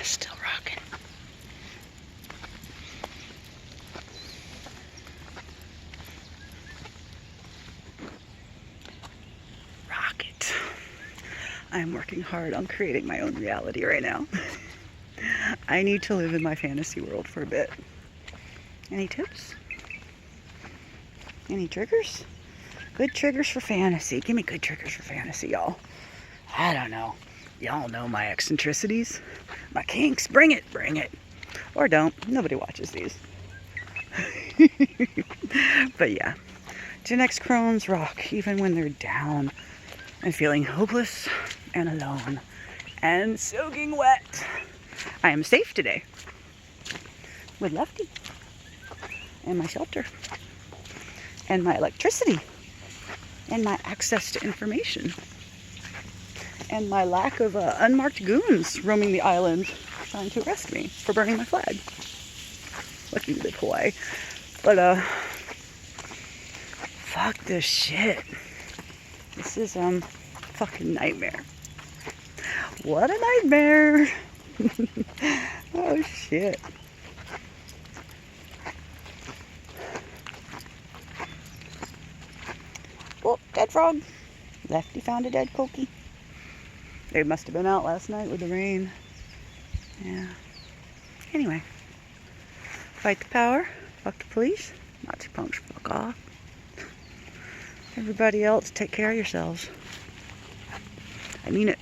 Still rocking. Rocket. I am working hard on creating my own reality right now. I need to live in my fantasy world for a bit. Any tips? Any triggers? Good triggers for fantasy. Give me good triggers for fantasy, y'all. I don't know. Y'all know my eccentricities, my kinks. Bring it, bring it. Or don't. Nobody watches these. But yeah, Gen X crones rock even when they're down and feeling hopeless and alone and soaking wet. I am safe today with Lefty and my shelter and my electricity and my access to information and my lack of unmarked goons roaming the island trying to arrest me for burning my flag. Lucky we live Hawaii. But fuck this shit. This is fucking nightmare. What a nightmare. Oh shit. Oh, dead frog. Lefty found a dead coqui. They must have been out last night with the rain. Yeah. Anyway. Fight the power. Fuck the police. Nazi punks, fuck off. Everybody else, take care of yourselves. I mean it.